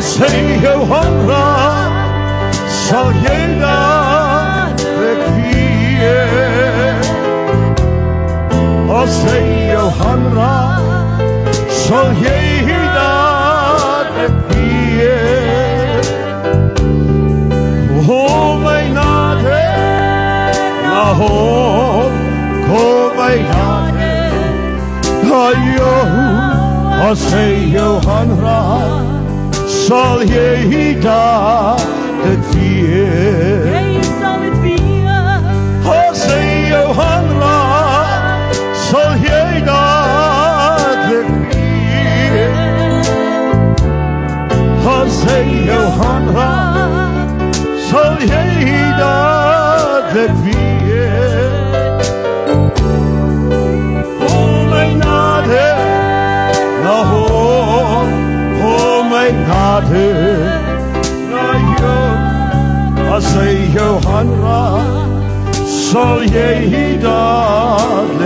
say you honra zal jij dat bekvier. Als say you honra zal jij dat bekvier. Oh mijn nade, na ho, kom mijn nade, na yo. Als say you honra zal jij dat bekvier. Jij zal het vieren. Als say you honra zal jij dat bekvier. Als say you honra zal jij dat bekvier. Oh mijn nade, na ho, oh mijn nade, na yo. Als say you honra zal jij dat